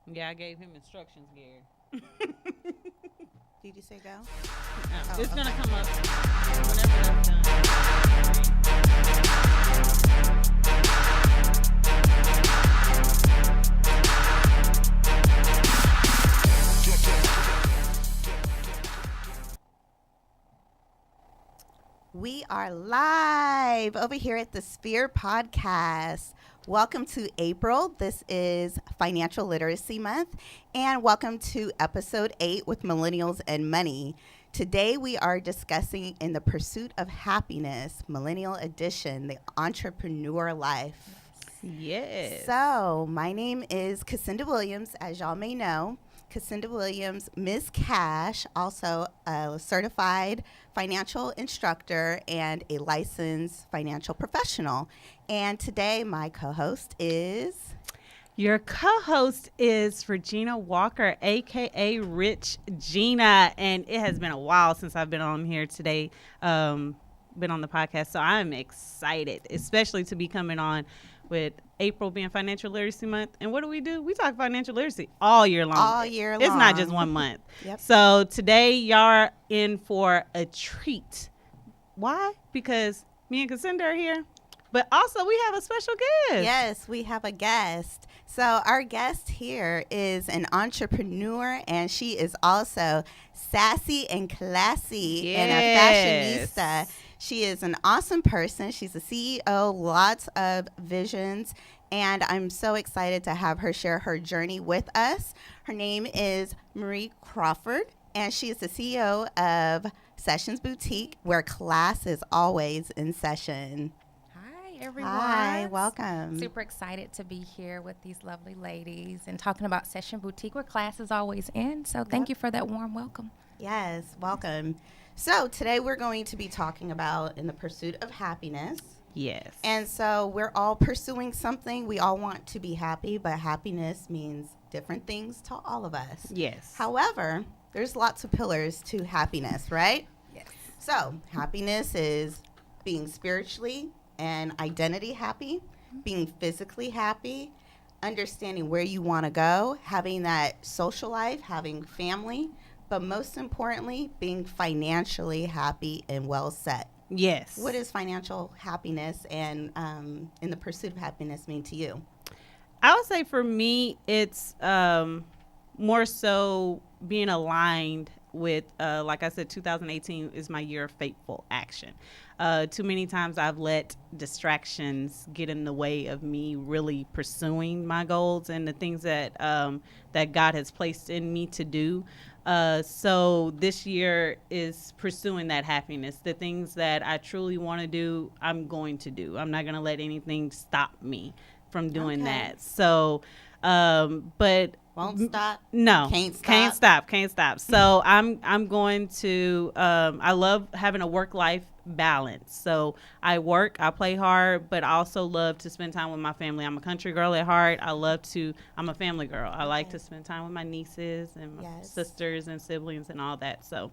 Yeah, I gave him instructions, Gary. Did you say go? It's gonna Okay. come up whenever that's done. We are live over here at the Sphere Podcast. Welcome to April. This is Financial Literacy Month, and welcome to episode 8 with Millennials and Money. Today we are discussing In the Pursuit of Happiness, Millennial Edition, the entrepreneur life. Yes. So, my name is Cassinda Williams, as y'all may know. Cassinda Williams, Ms. Cash, also a certified financial instructor and a licensed financial professional. And today, my co-host is... Your co-host is Regina Walker, aka Rich Gina, and it has been a while since I've been on here today, been on the podcast. So I'm excited, especially to be coming on with April being Financial Literacy Month. And what do? We talk financial literacy all year long. All year long. It's not just 1 month. Yep. So today, y'all are in for a treat. Why? Because me and Cassinda are here, but also we have a special guest. Yes, we have a guest. So our guest here is an entrepreneur, and she is also sassy and classy and a fashionista. She is an awesome person. She's a CEO, lots of visions, and I'm so excited to have her share her journey with us. Her name is Marie Crawford, and she is the CEO of Sessions Boutique, where class is always in session. Hi, everyone. Hi, welcome. Super excited to be here with these lovely ladies and talking about Session Boutique, where class is always in. So thank you for that warm welcome. Yes, welcome. So today we're going to be talking about In the Pursuit of Happiness. Yes. And so we're all pursuing something. We all want to be happy, but happiness means different things to all of us. Yes. However, there's lots of pillars to happiness, right? Yes. So happiness is being spiritually and identity happy, being physically happy, understanding where you want to go, having that social life, having family, but most importantly, being financially happy and well set. Yes. What does financial happiness and In the Pursuit of Happiness mean to you? I would say for me, it's more so being aligned with, like I said, 2018 is my year of faithful action. Too many times I've let distractions get in the way of me really pursuing my goals and the things that that God has placed in me to do. So this year is pursuing that happiness. The things that I truly want to do, I'm going to do. I'm not going to let anything stop me from doing that. So, but Won't stop? no, can't stop. So I'm going to, I love having a work-life balance. So I work, I play hard, but I also love to spend time with my family. I'm a country girl at heart. I'm a family girl. I like to spend time with my nieces and my sisters and siblings and all that. So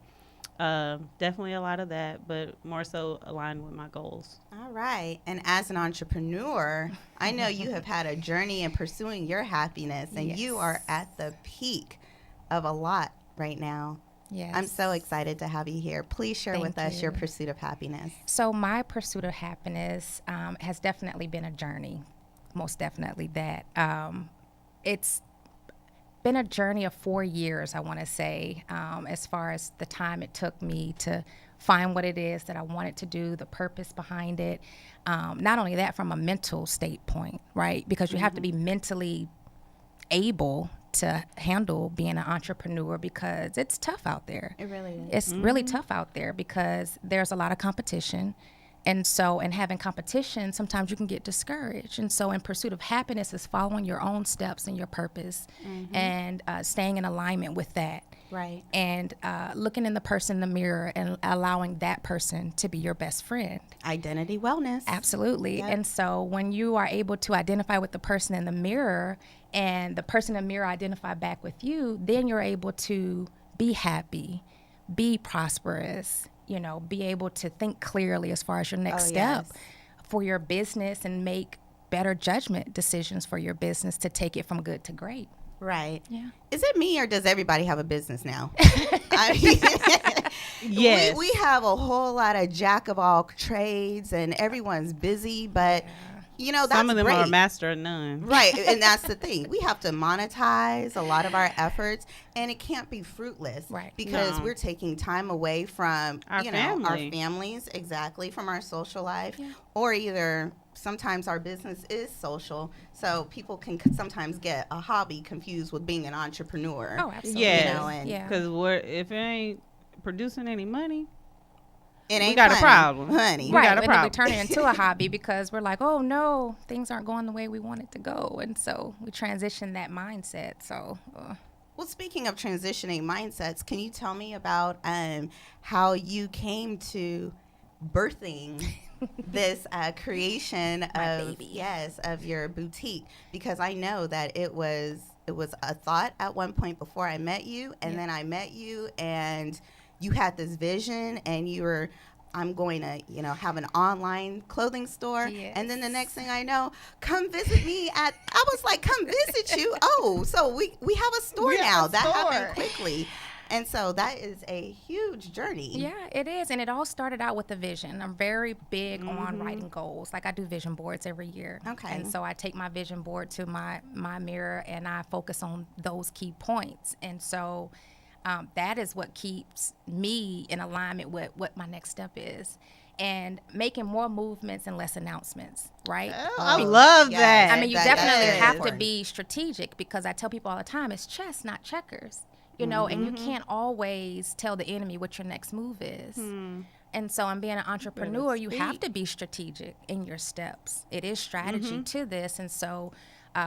definitely a lot of that, but more so aligned with my goals. All right. And as an entrepreneur, I know you have had a journey in pursuing your happiness, and you are at the peak of a lot right now. Yes. I'm so excited to have you here. Please share with us your pursuit of happiness. So my pursuit of happiness has definitely been a journey, most definitely that. It's been a journey of 4 years, I want to say, as far as the time it took me to find what it is that I wanted to do, the purpose behind it. Not only that, from a mental state point, right? Because you have to be mentally able to handle being an entrepreneur, because it's tough out there. It really is. It's really tough out there because there's a lot of competition. And so, in having competition, sometimes you can get discouraged. And so, in pursuit of happiness is following your own steps and your purpose and staying in alignment with that. Right. And looking in the person in the mirror and allowing that person to be your best friend. Identity wellness. Absolutely. Yep. And so when you are able to identify with the person in the mirror and the person in the mirror identify back with you, then you're able to be happy, be prosperous, be able to think clearly as far as your next step for your business and make better judgment decisions for your business to take it from good to great. Right. Yeah. Is it me or does everybody have a business now? I mean, Yes. we have a whole lot of jack of all trades and everyone's busy, but you know, that's Some of them great. are master of none. Right, and that's the thing. We have to monetize a lot of our efforts, and it can't be fruitless, Right. Because No. we're taking time away from Our our family. families, exactly, from our social life, Yeah. or either sometimes our business is social, so people can sometimes get a hobby confused with being an entrepreneur. Oh, absolutely. Yes. You know, and Yeah. Because if it ain't producing any money, it we ain't got a funny, problem. honey. We Right, got a and then we problem. turn it into a hobby because we're like, oh no, things aren't going the way we want it to go, and so we transition that mindset. So, Well, speaking of transitioning mindsets, can you tell me about how you came to birthing this creation of baby. of your boutique? Because I know that it was a thought at one point before I met you, and Yeah. then I met you, and you had this vision, and you were. I'm going to, have an online clothing store. And then the next thing I know, come visit me I was like, come visit you. Oh, so we have a store We have now. a That store. happened quickly. And so that is a huge journey. yeah, it is, and it all started out with a vision. I'm very big on writing goals. Like I do vision boards every year. Okay. And so I take my vision board to my mirror, and I focus on those key points. And so that is what keeps me in alignment with what my next step is, and making more movements and less announcements, right? Oh, I love yes. that. I mean, you That definitely is have to important. be strategic, because I tell people all the time, it's chess, not checkers, and you can't always tell the enemy what your next move is. And so, in being an entrepreneur, you have speak. to be strategic in your steps. It is strategy to this. And so,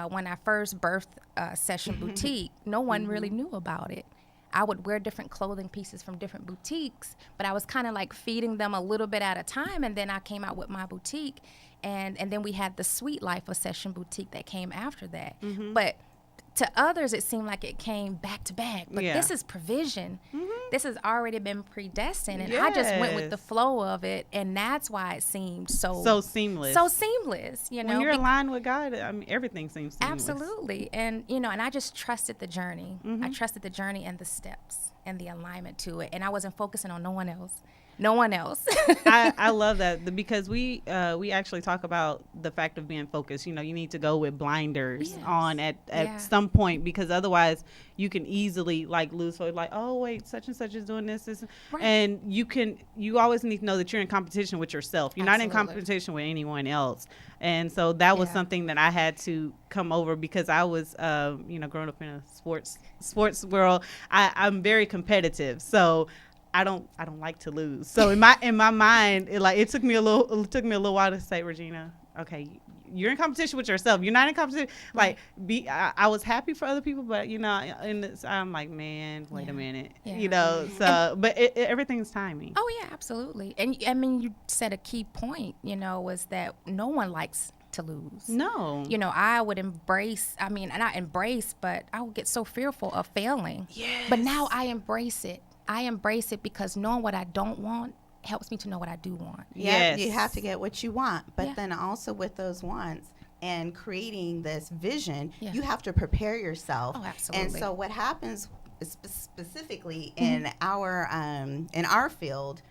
when I first birthed Session Boutique, no one really knew about it. I would wear different clothing pieces from different boutiques, but I was kind of like feeding them a little bit at a time. And then I came out with my boutique, and then we had the Sweet Life of Session Boutique that came after that. But to others, it seemed like it came back to back. But Yeah. this is provision. This has already been predestined, and I just went with the Yes. flow of it, and that's why it seemed So seamless. so seamless. When you're aligned with God, I mean, everything seems seamless. Absolutely. And, and I just trusted the journey. I trusted the journey and the steps and the alignment to it. And I wasn't focusing on no one else. No one else. I love that because we actually talk about the fact of being focused. You need to go with blinders Yes. on at Yeah. some point, because otherwise you can easily lose focus. Like, oh wait, such and such is doing this, Right. and you always need to know that you're in competition with yourself. You're not in Absolutely. competition with anyone else. And so that was Yeah. something that I had to come over, because I was growing up in a sports world. I'm very competitive, so I don't like to lose. So in my mind, it took me a little while to say, Regina, okay, you're in competition with yourself. You're not in competition. Like, I was happy for other people, but I'm like, man, wait a minute, Yeah. So, but everything's timing. Oh, yeah, absolutely. And I mean, you said a key point, was that no one likes to lose. No. I would not embrace, but I would get so fearful of failing. Yes. But now I embrace it. I embrace it because knowing what I don't want helps me to know what I do want. Yeah, Yes. you have to get what you want, but Yeah. then also with those wants and creating this vision, Yeah. you have to prepare yourself. Oh, absolutely. And so what happens specifically in our field,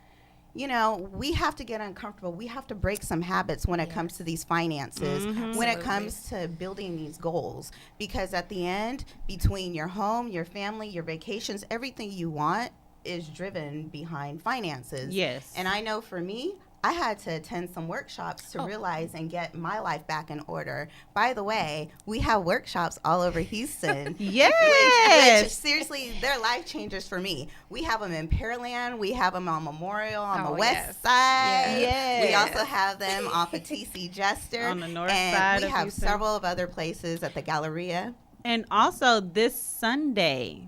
we have to get uncomfortable. We have to break some habits when it comes to these finances, when it Absolutely. comes to building these goals, because at the end, between your home, your family, your vacations, everything you want is driven behind finances. Yes. And I know for me, I had to attend some workshops to realize and get my life back in order. By the way, we have workshops all over Houston. Yes. Which seriously, they're life changers for me. We have them in Pearland. We have them on Memorial on the Oh, west yes. side. Yes. We also have them off of TC Jester. On the north and side we of have Houston. several of other places at the Galleria. And also this Sunday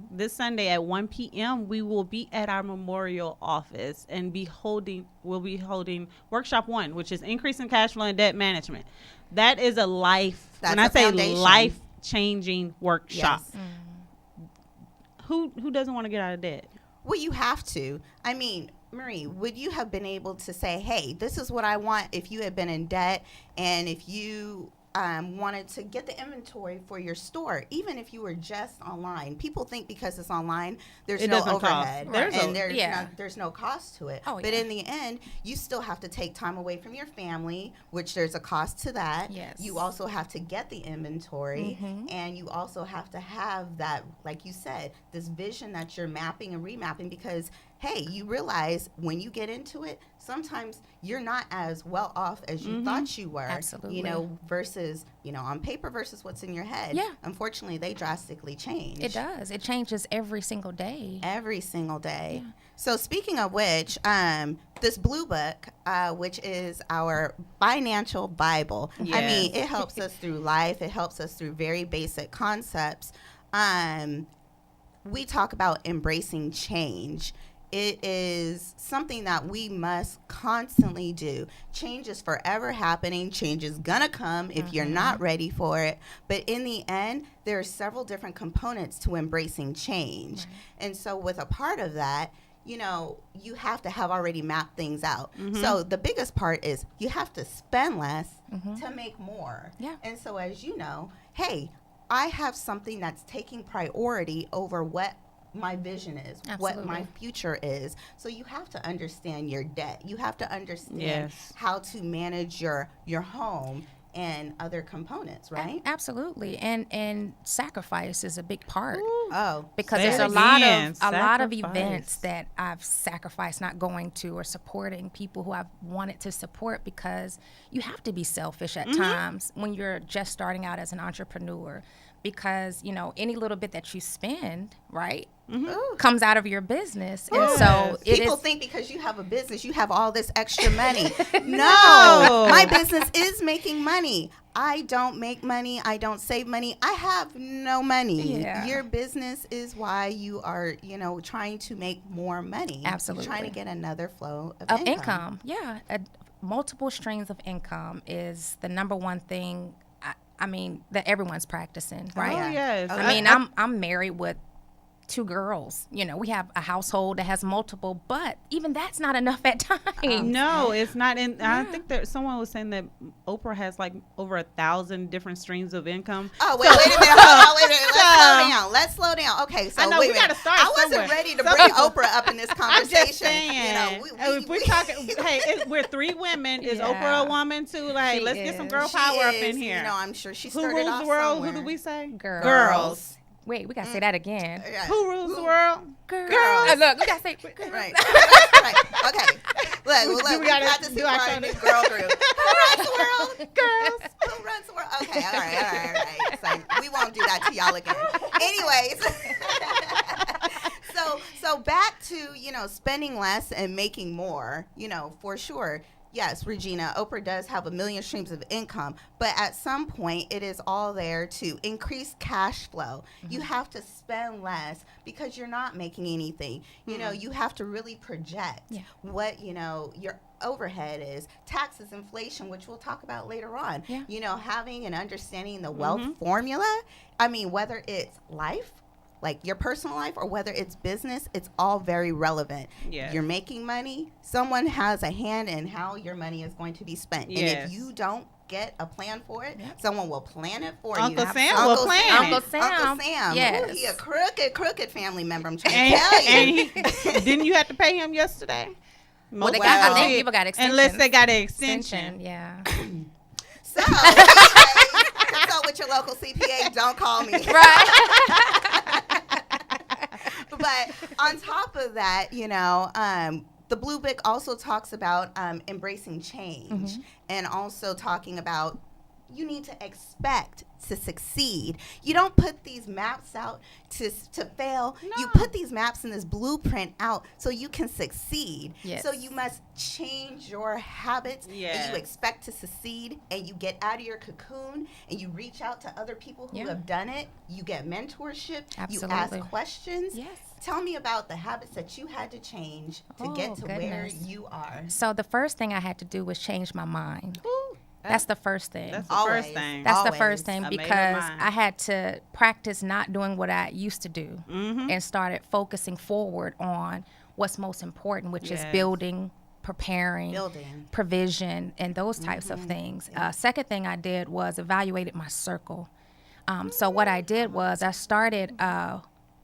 at 1 p.m., we will be at our Memorial office and we'll be holding workshop 1, which is increasing cash flow and debt management. That is That's when I a say foundation. life-changing workshop. Yes. Who doesn't want to get out of debt? Well, you have to. I mean, Marie, would you have been able to say, hey, this is what I want if you had been in debt and if you wanted to get the inventory for your store, even if you were just online. People think because it's online, there's no overhead, and there's no cost to it. But in the end, you still have to take time away from your family, which there's a cost to that. Yes. You also have to get the inventory, and you also have to have that, like you said, this vision that you're mapping and remapping, because hey, you realize when you get into it, sometimes you're not as well off as you thought you were. Absolutely. You know, versus, you know, on paper versus what's in your head. Yeah. Unfortunately, they drastically change. It does. It changes every single day. Every single day. Yeah. So speaking of which, this blue book, which is our financial Bible, Yes. I mean, it helps us through life. It helps us through very basic concepts. We talk about embracing change. It is something that we must constantly do. Change is forever happening. Change is going to come if you're not ready for it. But in the end, there are several different components to embracing change. Right. And so with a part of that, you know, you have to have already mapped things out. So the biggest part is you have to spend less to make more. Yeah. And so as you know, hey, I have something that's taking priority over what my vision is, what my future is. So you have to understand your debt. You have to understand how to manage your home and other components, right? Absolutely. And sacrifice is a big part. Because Say there's it a lot of Sacrifice. events that I've sacrificed not going to, or supporting people who I've wanted to support, because you have to be selfish at times when you're just starting out as an entrepreneur, because, you know, any little bit that you spend, right, comes out of your business. And so people think because you have a business, you have all this extra money. No, my business is making money. I don't make money. I don't save money. I have no money. Yeah. Your business is why you are, you know, trying to make more money. Absolutely. You're trying to get another flow of income. Yeah. Multiple streams of income is the number one thing, I mean, that everyone's practicing, right? Oh, yes. I mean, I'm married with 2 girls. You know, we have a household that has multiple, but even that's not enough at times. No, it's not. And I think that someone was saying that Oprah has like over 1,000 different streams of income. Oh, wait a minute. Hold on, wait a minute. Let's slow down. Okay, so I know, we got to start I wasn't somewhere. ready to bring Oprah up in this conversation. I'm just saying. You know, if we're talking, hey, we're 3 women. Is Oprah a woman too? Like, let's get some girl power up in here. You know, I'm sure she Who started rules off the world? somewhere. Who do we say? Girls. Wait, we got to say that again. Yeah. Who rules the world? Girls. Girls. Look, we got to say girls. Right. Okay. Look, we got to see our new girl group. Who runs the world? Girls. Who runs the world? Okay, all right. So we won't do that to y'all again. Anyways. So back to, you know, spending less and making more, you know, for sure. Yes, Regina, Oprah does have 1 million streams of income, but at some point it is all there to increase cash flow. You have to spend less because you're not making anything. You know, you have to really project what, you know, your overhead is, taxes, inflation, which we'll talk about later on. Yeah. You know, having and understanding the wealth formula. I mean, whether it's life, like your personal life, or whether it's business, it's all very relevant. Yes. You're making money. Someone has a hand in how your money is going to be spent. Yes. And if you don't get a plan for it, someone will plan it for Uncle you. Sam will plan it. Uncle Sam. Yes. Ooh, he a crooked family member, I'm trying to tell you. And didn't you have to pay him yesterday? Well, I think people got extensions. Unless they got an extension. Yeah. So, consult with your local CPA. Don't call me. Right. But on top of that, you know, the Blue Book also talks about embracing change and also talking about you need to expect to succeed. You don't put these maps out to fail. No. You put these maps and this blueprint out so you can succeed. Yes. So you must change your habits and you expect to succeed, and you get out of your cocoon and you reach out to other people who have done it. You get mentorship. Absolutely. You ask questions. Yes. Tell me about the habits that you had to change to get to where you are. So the first thing I had to do was change my mind. Ooh. That's the first thing. That's the first thing. That's the first thing, I made up because mine. I had to practice not doing what I used to do and started focusing forward on what's most important, which is building preparing, Building. provision, and those types of things. Second thing I did was evaluated my circle. So what I did was I started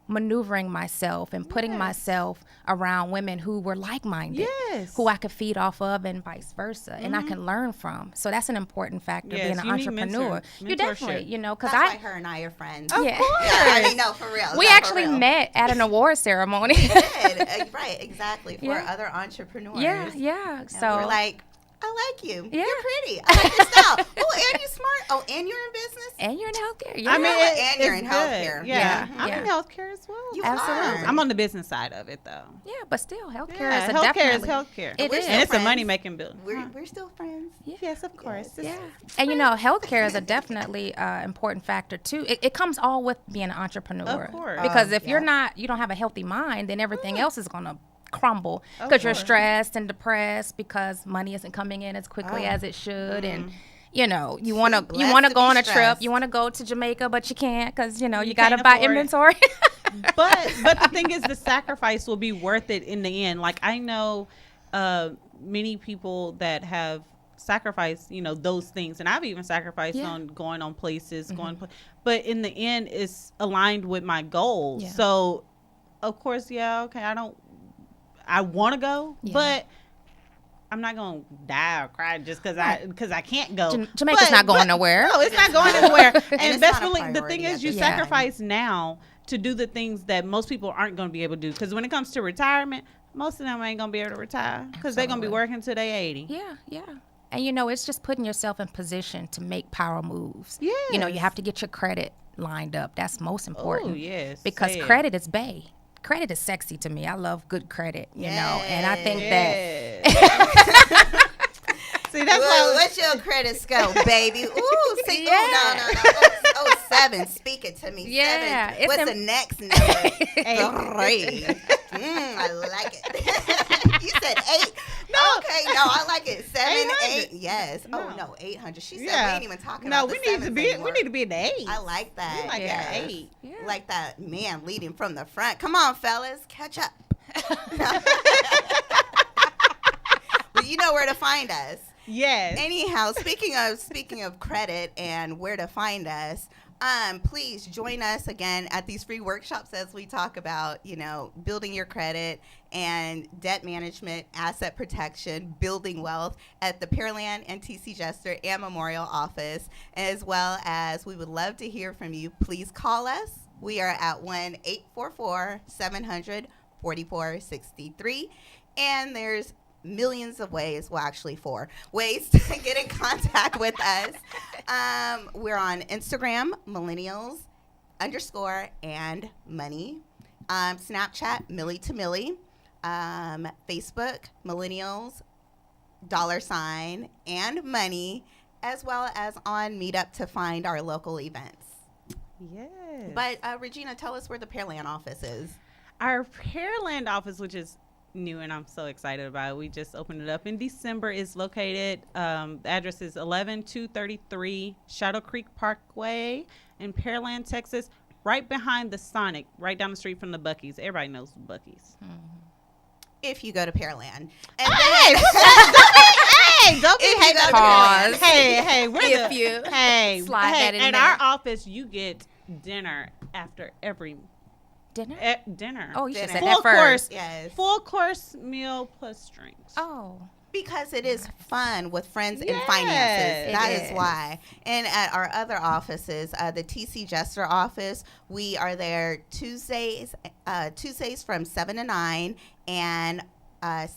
maneuvering myself and putting myself around women who were like-minded, who I could feed off of, and vice versa, and I can learn from. So that's an important factor, being an entrepreneur. You definitely, because That's why her and I are friends. Yeah. I mean, no, for real. We actually met at an award ceremony. We did. Right, exactly. For other entrepreneurs. Yeah. And So we're like, I like you. Yeah. You're pretty. I like your style. Oh, and you're smart. Oh, and you're in business. and you're in healthcare. Yeah. I mean, And you're it's in good. healthcare. Yeah, Yeah. I'm Yeah. in healthcare as well. You Absolutely. are. I'm on the business side of it though. Yeah, but still, healthcare Yeah, is a healthcare definitely. is healthcare. It We're is. still And it's a friends. money making business. We're still friends. Yes, of course. Yes. Yeah, and healthcare is a definitely important factor too. It comes all with being an entrepreneur. Of course. Because if Yeah. you don't have a healthy mind, then everything else is gonna crumble Of because you're course. stressed and depressed because money isn't coming in as quickly as it should, and you want to blessed to go be on a trip, stressed. you want to go to Jamaica, but you can't because you got to can't buy afford it. inventory. but the thing is, the sacrifice will be worth it in the end. Like I know many people that have sacrificed those things, and I've even sacrificed on going on places, but in the end it's aligned with my goals. Yeah. So of course, okay, I want to go, but I'm not gonna die or cry just because I can't go. Jamaica's not going nowhere. No, it's not going anywhere. And it's best not a believe the priority thing at is, you this time. sacrifice now to do the things that most people aren't going to be able to do. Because when it comes to retirement, most of them ain't going to be able to retire because they're going to be Absolutely. working till they 80. Yeah. And it's just putting yourself in position to make power moves. You Yes. have to get your credit lined up. That's most important. Oh, yes. Because Say it. credit is bae. Credit is sexy to me. I love good credit, and I think that Yes. See, that's Well, why. what's your credit score, baby? Ooh, see, Yeah. no. Oh, 7. Speak it to me. Yeah, 7. it's What's im- the next number? 3. I like it. You said 8. No. Okay, no, I like it. 7, 800. 8. Yes. No. Oh no, 800. She said Yeah. we ain't even talking No, about we the need to sevens be. anymore. We need to be in the 8. I like that. We like Yeah. that 8. Yeah. Like that man leading from the front. Come on, fellas, catch up. Well, you know where to find us. Yes. Anyhow, speaking of credit and where to find us, please join us again at these free workshops as we talk about, building your credit and debt management, asset protection, building wealth at the Pearland and TC Jester and Memorial office, as well as we would love to hear from you. Please call us. We are at 1-844-700-4463, and there's millions of ways, well, actually 4 ways to get in contact with us. We're on Instagram, millennials_and money. Snapchat, Millie to Millie. Facebook, millennials, $and money, as well as on Meetup to find our local events. Yes. But Regina, tell us where the Pearland office is. Our Pearland office, which is new and I'm so excited about it. We just opened it up in December. Is located, the address is 11233 Shadow Creek Parkway in Pearland, Texas, right behind the Sonic, right down the street from the Buc-ee's. Everybody knows the Buc-ee's. If you go to Pearland. And Hey, don't be If you hating go on to Pause. Pearland. Hey, we're If the, you hey, slide that in in there. our office, you get dinner after every dinner. dinner. Oh, you should Dinner. say that full first. course, Yes. full course meal plus drinks. Oh, Because it is fun with friends and Yes. finances. It That is is. why. And at our other offices, the TC Jester office, we are there Tuesdays from 7 to 9, and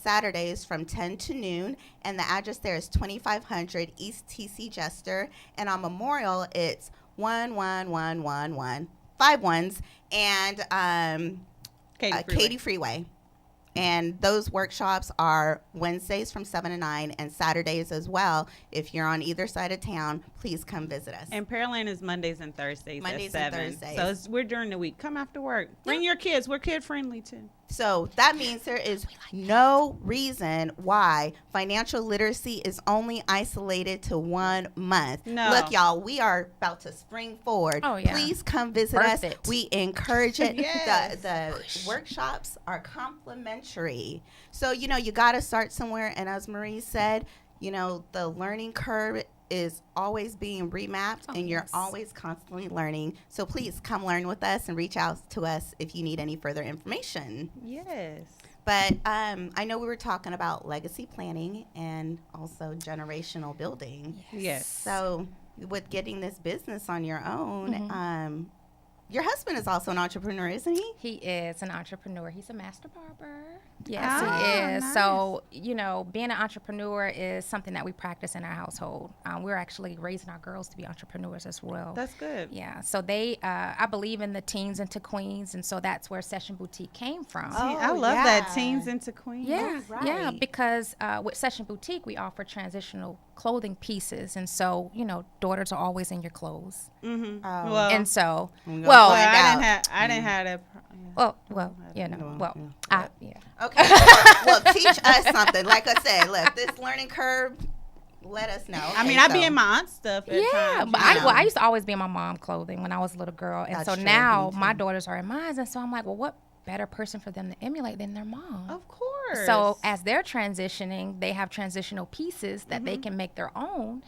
Saturdays from 10 to noon. And the address there is 2500 East TC Jester. And on Memorial, it's 11111, 5 ones, and Katy Freeway. And those workshops are Wednesdays from 7 to 9 and Saturdays as well. If you're on either side of town, please come visit us. And Pearland is Mondays and Thursdays Mondays at and 7. Thursdays. So we're during the week. Come after work. Bring your kids. We're kid friendly too. So that means there is no reason why financial literacy is only isolated to 1 month. No. Look, y'all, we are about to spring forward. Oh, yeah. Please come visit Birth us. it. We encourage it. Yes. The workshops are complimentary. So, you got to start somewhere. And as Marie said, the learning curve is always being remapped, and you're yes. always constantly learning. So please come learn with us and reach out to us if you need any further information. Yes. But I know we were talking about legacy planning and also generational building. Yes. So with getting this business on your own, Mm-hmm. your husband is also an entrepreneur, isn't he? He is an entrepreneur. He's a master barber. Yes, Ah, he is. nice. So, being an entrepreneur is something that we practice in our household. We're actually raising our girls to be entrepreneurs as well. That's good. Yeah. So I believe in the teens into queens. And so that's where Session Boutique came from. Oh, I love that. yeah. Teens into queens. Yeah, right. yeah, because with Session Boutique, we offer transitional clothing pieces. And so, daughters are always in your clothes. Mm-hmm. Oh. Well, And so, I'm gonna well, find out. I didn't have that. Okay. Okay. Well, teach us something. Like I said, look, this learning curve, let us know. I mean, Okay, I be in my aunt's stuff at yeah, times. but you know. I used to always be in my mom clothing when I was a little girl. And That's so true, now me my too. daughters are in mine. And so I'm like, well, what better person for them to emulate than their mom? Of course. So as they're transitioning, they have transitional pieces that Mm-hmm. they can make their own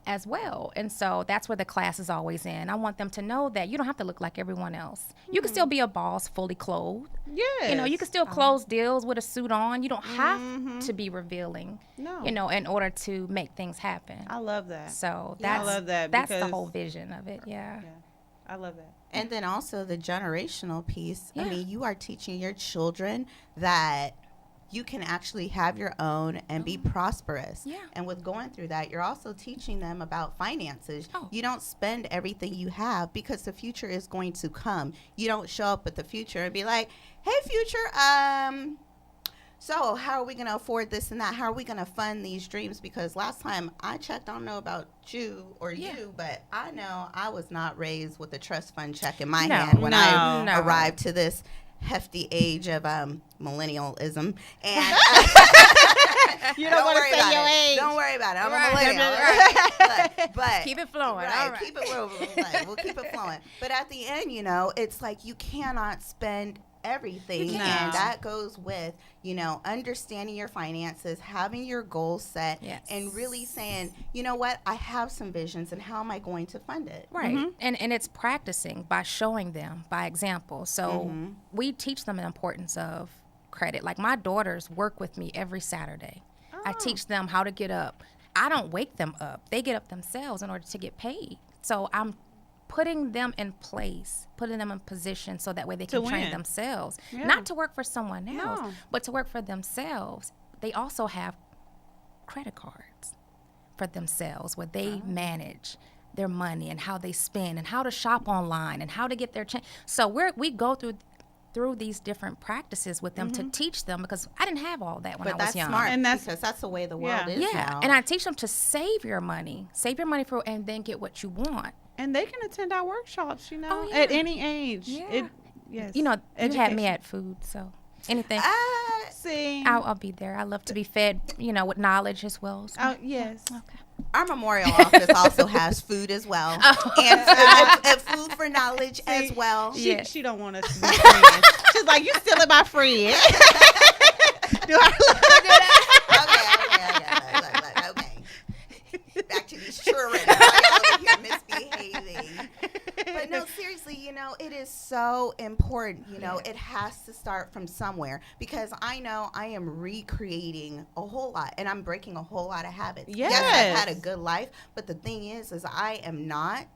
as well. And so that's where the class is always in. I want them to know that you don't have to look like everyone else. You can still be a boss fully clothed. yes. You can still close deals with a suit on. You don't have to be revealing, No. in order to make things happen. I love that. So Yeah. I that's love that that's the because- whole vision of it. Yeah. Yeah. I love that. And then also the generational piece. I Yeah. mean, you are teaching your children that you can actually have your own and be prosperous. Yeah. And with going through that, you're also teaching them about finances. Oh. You don't spend everything you have because the future is going to come. You don't show up at the future and be like, "Hey, future, so how are we going to afford this and that? How are we going to fund these dreams?" Because last time I checked, I don't know about you or you, but I know I was not raised with a trust fund check in my No. hand when I No. arrived to this hefty age of millennialism. And You don't want to worry say about your it. age. Don't worry about it. I'm Right. a millennial. Right. But Keep it flowing. Right, All right. keep it moving. Right, we'll keep it flowing. But at the end, it's like you cannot spend everything. You And can't. that goes with, understanding your finances, having your goals set, Yes. and really saying, you know what, I have some visions, and how am I going to fund it? Right. And it's practicing by showing them by example. So we teach them the importance of credit. Like my daughters work with me every Saturday. I teach them how to get up. I don't wake them up. They get up themselves in order to get paid. So I'm putting them in place, putting them in position so that way they To can train win. themselves. Yeah. Not to work for someone else, No. but to work for themselves. They also have credit cards for themselves where they manage their money and how they spend and how to shop online and how to get their change. So we go through these different practices with them to teach them, because I didn't have all that when But I was that's young. smart, And that's- because that's the way the world Yeah. is Yeah, now. and I teach them to save your money for, and then get what you want. And they can attend our workshops, Oh, yeah. at any age. Yeah. Yes. You had me Education. at food, so anything. See. I'll be there. I love to be fed, with knowledge as well. So. Oh, yes. Okay. Our memorial office also has food as well, Oh. and food for knowledge as well. She, Yeah. she don't want us to be friends. She's like, you stealing my friend. Do I Okay. Back to these children. Y'all over here misbehaving. But no, seriously, it is so important. It has to start from somewhere, because I know I am recreating a whole lot, and I'm breaking a whole lot of habits. Yes, I've had a good life, but the thing is I am not,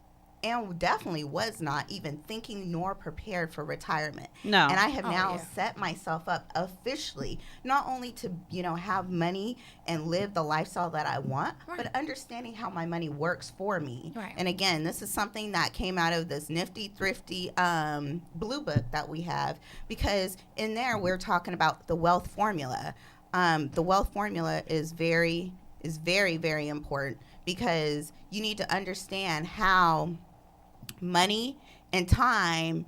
and definitely was not even thinking nor prepared for retirement. No. And I have now yeah. set myself up officially, not only to, have money and live the lifestyle that I want, but understanding how my money works for me. Right. And again, this is something that came out of this nifty, thrifty blue book that we have, because in there we're talking about the wealth formula. The wealth formula is very, very important, because you need to understand how money and time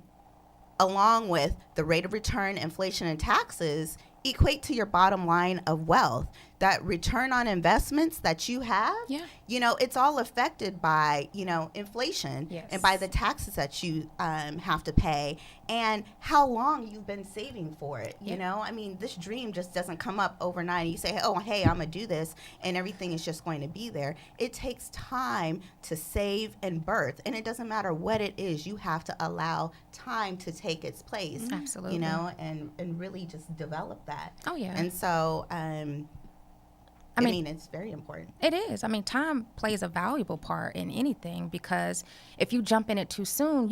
along with the rate of return, inflation, and taxes, equate to your bottom line of wealth. That return on investments that you have, it's all affected by, inflation and by the taxes that you have to pay and how long you've been saving for it. I mean, this dream just doesn't come up overnight. You say, oh, hey, I'm going to do this and everything is just going to be there. It takes time to save and birth. And it doesn't matter what it is. You have to allow time to take its place. Absolutely. And really just develop that. Oh, yeah. And so, I mean, it's very important. It is. I mean, time plays a valuable part in anything because if you jump in it too soon,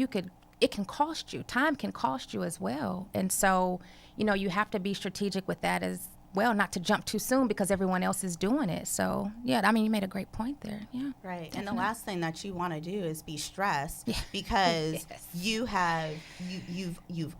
it can cost you. Time can cost you as well. And so, you have to be strategic with that as well, not to jump too soon because everyone else is doing it. So, yeah, I mean, you made a great point there. Yeah. Right. Definitely. And the last thing that you want to do is be stressed because you've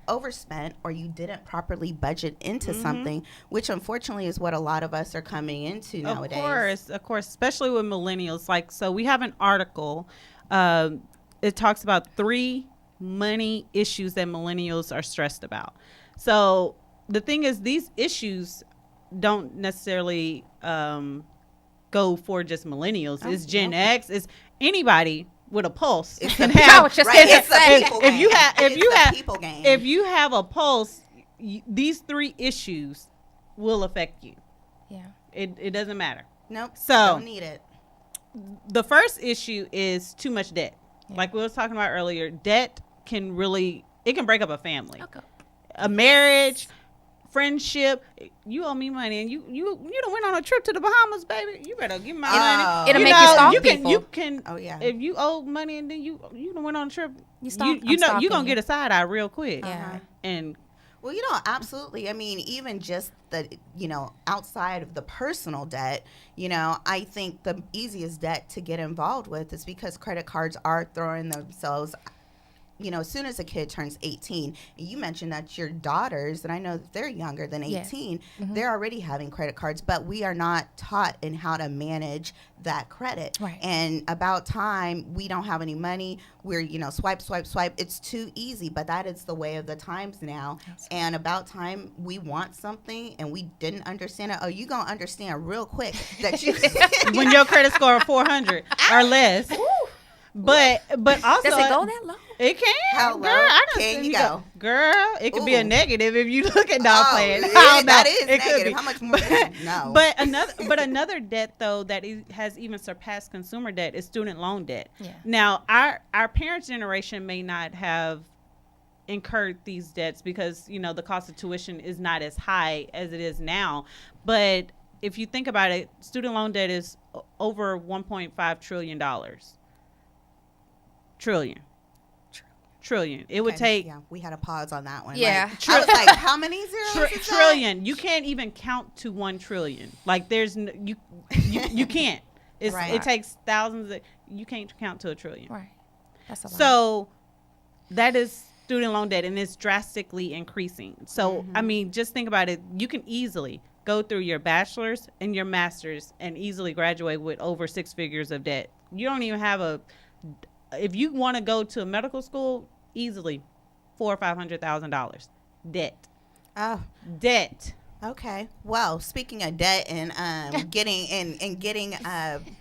overspent or you didn't properly budget into something, which unfortunately is what a lot of us are coming into nowadays. Of course, especially with millennials. Like, so we have an article. It talks about 3 money issues that millennials are stressed about. So the thing is, these issues don't necessarily go for just millennials. It's Gen X. It's anybody with a pulse. Can have. If you have a pulse, these 3 issues will affect you. Yeah. It doesn't matter. Nope. So don't need it. The first issue is too much debt. Yeah. Like we was talking about earlier, debt can break up a family, a marriage, friendship. You owe me money, and you done went on a trip to the Bahamas, baby. You better give me my money. It'll make you stalk people. You can. Oh yeah. If you owe money and then you done went on a trip, you gonna get a side eye real quick. Yeah. And well, absolutely. I mean, even just the, outside of the personal debt, I think the easiest debt to get involved with is because credit cards are throwing themselves, as soon as a kid turns 18, and you mentioned that your daughters, and I know that they're younger than 18, they're already having credit cards, but we are not taught in how to manage that credit. Right. And about time, we don't have any money. We're, swipe, swipe, swipe. It's too easy, but that is the way of the times now. Absolutely. And about time we want something and we didn't understand it. Oh, you're going to understand real quick that you when your credit score is 400 or less. But also, does it go that low? It can. How low can you go? Girl, it could be a negative if you look at dog playing. That is negative. How much more? No. But another debt though that has even surpassed consumer debt is student loan debt. Yeah. Now our parents' generation may not have incurred these debts because the cost of tuition is not as high as it is now. But if you think about it, student loan debt is over $1.5 trillion. Trillion. It would take. Yeah, we had a pause on that one. Yeah. I was like, how many zeros? Trillion. You can't even count to 1 trillion. Like there's you can't. It takes thousands. You can't count to 1 trillion. Right. That's a lot. So that is student loan debt, and it's drastically increasing. So I mean, just think about it. You can easily go through your bachelor's and your master's and easily graduate with over 6 figures of debt. You don't even have if you want to go to a medical school, easily $400,000 or $500,000 debt. Oh, debt. Okay. Well, speaking of debt and getting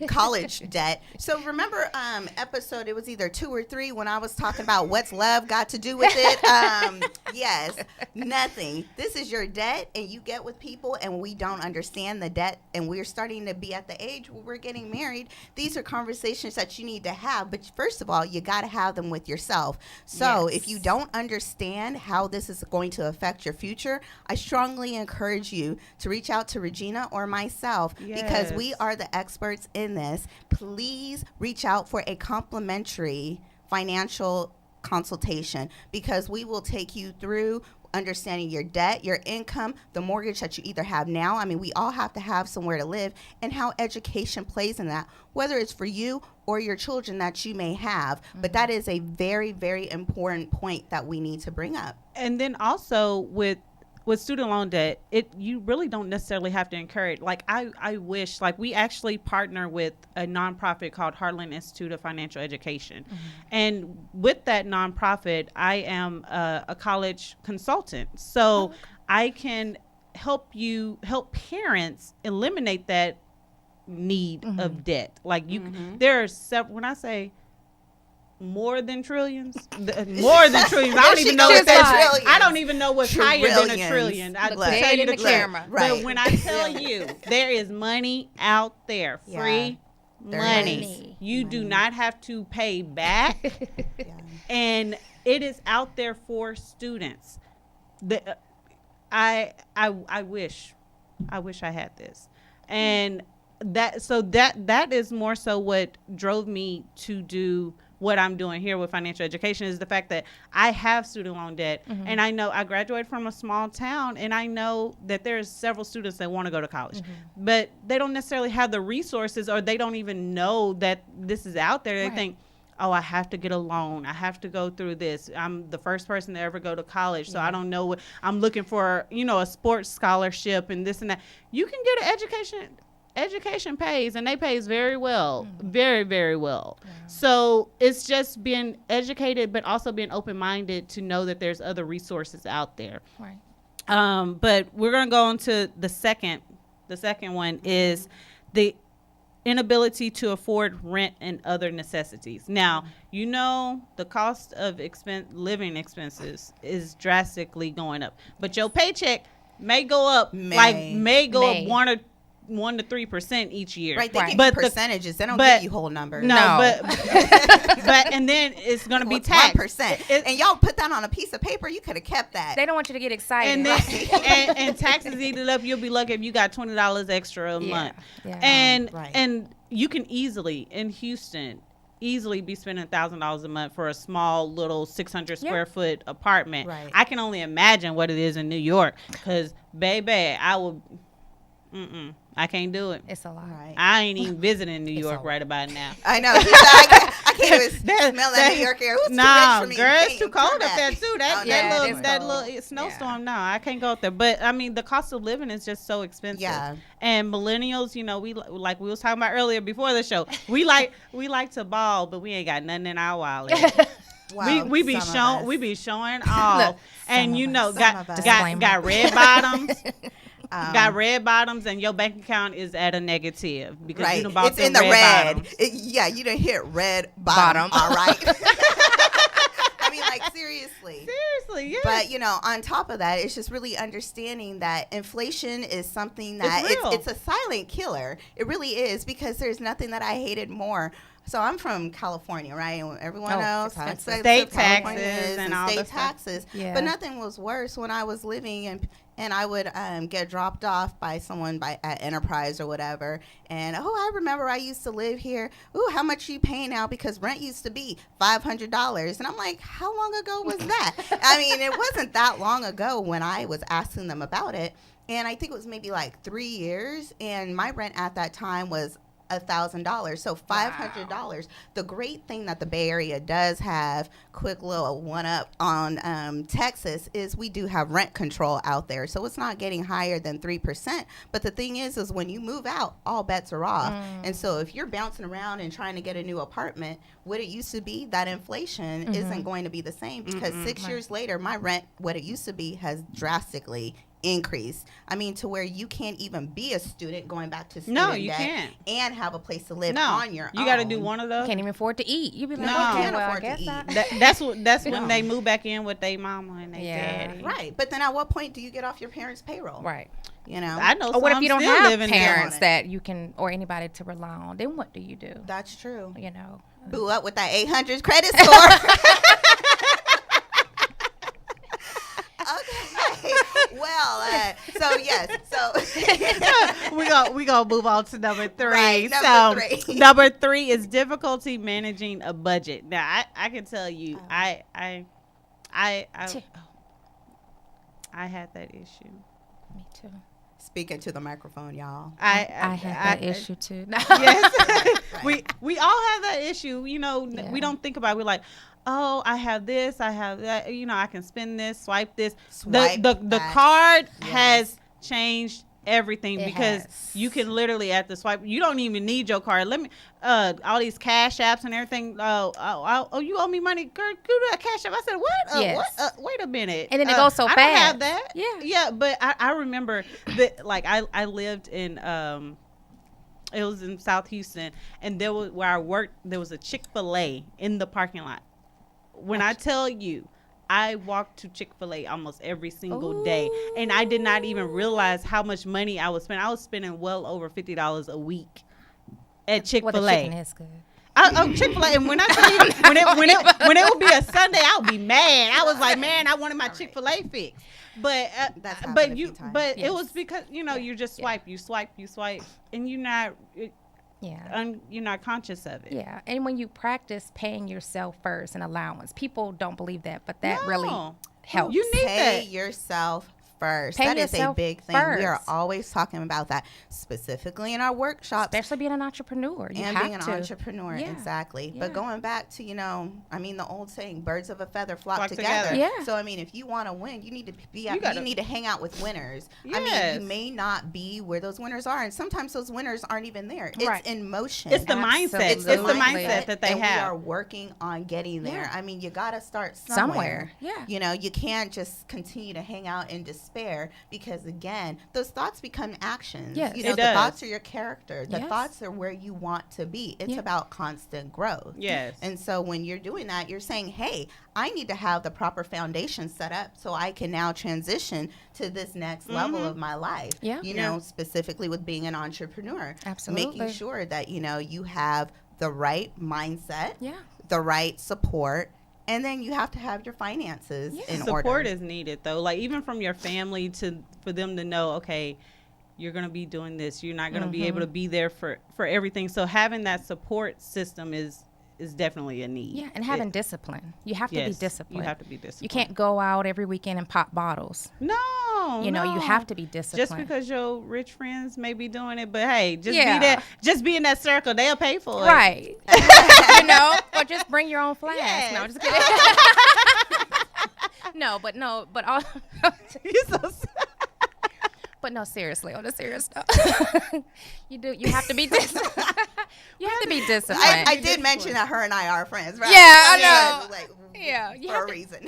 college debt. So remember episode, it was either 2 or 3 when I was talking about what's love got to do with it. Yes, nothing. This is your debt, and you get with people, and we don't understand the debt, and we're starting to be at the age where we're getting married. These are conversations that you need to have, but first of all, you got to have them with yourself. So if you don't understand how this is going to affect your future, I strongly encourage you to reach out to Regina or myself because we are the experts in this. Please reach out for a complimentary financial consultation because we will take you through understanding your debt, your income, the mortgage that you either have now. I mean, we all have to have somewhere to live, and how education plays in that, whether it's for you or your children that you may have. But that is a very, very important point that we need to bring up. And then also with with student loan debt, you really don't necessarily have to incur it. Like I wish, like we actually partner with a nonprofit called Heartland Institute of Financial Education, and with that nonprofit, I am a college consultant, so I can help parents eliminate that need of debt. Like there are several. When I say more than trillions, more than trillions. I don't even know what that. I don't even know what's higher than a trillion. I tell you the camera. Right. But when I tell you there is money out there, free money. You do not have to pay back, and it is out there for students. I wish I had this, and that is more so what drove me to do what I'm doing here with financial education, is the fact that I have student loan debt, and I know I graduated from a small town, and I know that there's several students that want to go to college, but they don't necessarily have the resources, or they don't even know that this is out there. They think, oh, I have to get a loan. I have to go through this. I'm the first person to ever go to college, so I don't know what I'm looking for, a sports scholarship and this and that. You can get an education. Education pays, and they pays very well, very, very well. So it's just being educated, but also being open-minded to know that there's other resources out there. Right. But we're going to go on to the second one is the inability to afford rent and other necessities. Now, the cost of living expenses is drastically going up, but your paycheck may go up, up 1 to 3% each year. Right, they give you percentages. They don't give you whole numbers. No. But and then it's going to be taxed. 1%. And y'all put that on a piece of paper. You could have kept that. They don't want you to get excited. And then, and taxes eat it up. You'll be lucky if you got $20 extra a month. Yeah. And you can easily, in Houston, be spending $1,000 a month for a small little 600 square foot apartment. Right. I can only imagine what it is in New York, because baby, I will. I can't do it. It's a lot. Right. I ain't even visiting New York right about now. I know. I can't even smell that New York air. Nah, girl, it's too cold up there too. That little snowstorm. No, I can't go up there. But I mean, the cost of living is just so expensive. Yeah. And millennials, we like we was talking about earlier before the show. We like to ball, but we ain't got nothing in our wallet. Wow, we be showing off. Look, and got red bottoms. Got red bottoms, and your bank account is at a negative because you done bought it's in the red. You done hit red bottom. All right. I mean, like, seriously, yes. But on top of that, it's just really understanding that inflation is something that it's a silent killer. It really is, because there's nothing that I hated more. So I'm from California, right? And everyone knows how expensive state California taxes is, and all state taxes. Yeah. But nothing was worse when I was living and I would get dropped off by someone at Enterprise or whatever. And, I remember I used to live here. Ooh, how much are you paying now? Because rent used to be $500. And I'm like, how long ago was that? I mean, it wasn't that long ago when I was asking them about it. And I think it was maybe like 3 years. And my rent at that time was $1,000, so $500. Wow. The great thing that the Bay Area does have, quick little one up on Texas, is we do have rent control out there, so it's not getting higher than 3%. But the thing is when you move out, all bets are off. And so if you're bouncing around and trying to get a new apartment, what it used to be, that inflation isn't going to be the same, because 6 years later, my rent, what it used to be, has drastically increase. I mean, to where you can't even be a student going back to student debt can't. And have a place to live on your own. You got to do one of those. Can't even afford to eat. You be like, can't afford to eat. That's when they move back in with their mama and their daddy. Right. But then at what point do you get off your parents' payroll? Right. I know. Or what if you don't have parents that you can, or anybody to rely on? Then what do you do? That's true. Boo up with that 800 credit score. Okay. Well, so yes. So we gonna move on to number 3. Right, Number 3 is difficulty managing a budget. Now, I can tell you, I had that issue. Me too. Speaking to the microphone, y'all. I had that issue too. Yes. Right. We all have that issue. We don't think about it. We're like, oh, I have this, I have that, you know, I can spend this, swipe this. Swipe The card Yes. has changed everything, It because has. you can literally at the swipe, you don't even need your card. Let me all these cash apps and everything. Oh, you owe me money, girl, go to that cash app. I said, what? Yes. What? Wait a minute. And then it goes so I fast. don't have that. Yeah. But I remember that, like, I lived in it was in South Houston, and there was, where I worked, there was a Chick-fil-A in the parking lot. When I tell you, I walked to Chick-fil-A almost every single day, and I did not even realize how much money I was spending. I was spending well over $50 a week at Well, the Chick-fil-A. chicken is good. Chick-fil-A, and when I tell you, when it would be a Sunday, I would be mad. I was like, man, I wanted my Chick-fil-a fix. But That's happened but a you few times. but it Yes. was because, you know, you just swipe, you swipe, and you're not you're not conscious of it. Yeah. And when you practice paying yourself first and allowance, people don't believe that, but that really No. helps. You need Pay that. yourself first. Pay That is a yourself big thing. We are first. always talking about that, specifically in our workshops. Especially being an entrepreneur. You And have being an to. entrepreneur, Yeah. exactly. Yeah. But going back to, the old saying, birds of a feather flock Flock together. together. Yeah. So, if you want to win, you need to gotta- you need to hang out with winners. Yes. You may not be where those winners are, and sometimes those winners aren't even there. It's Right. in motion. It's the mindset. Absolutely. It's the mindset that they and we are have. working on getting there. Yeah. You got to start Somewhere. Yeah. You can't just continue to hang out in despair, because again, those thoughts become actions. Yes. The It does. thoughts are your character. The Yes. thoughts are where you want to be. It's Yeah. about constant growth. Yes. And so when you're doing that, you're saying, hey, I need to have the proper foundation set up so I can now transition to this next level of my life. Yeah. Specifically with being an entrepreneur. Absolutely. Making sure that, you have the right mindset, Yeah. the right support, and then you have to have your finances in Support order. is needed, though, like even from your family, for them to know, okay, you're going to be doing this, you're not going to be able to be there for everything. So having that support system is definitely a need. Yeah. And having discipline. You have to be Yes, disciplined. you have to be disciplined. You can't go out every weekend and pop bottles. No, You no. have to be disciplined. Just because your rich friends may be doing it, but hey, just Yeah. be there, just be in that circle. They'll pay for it. Right. Or just bring your own flask. Yes. No, just kidding. but all, You're so but no, seriously, on a serious note, you have to be disciplined. You have to be disciplined. I did mention that her and I are friends, right? Yeah, I know. Like, Yeah, you for have a to- reason.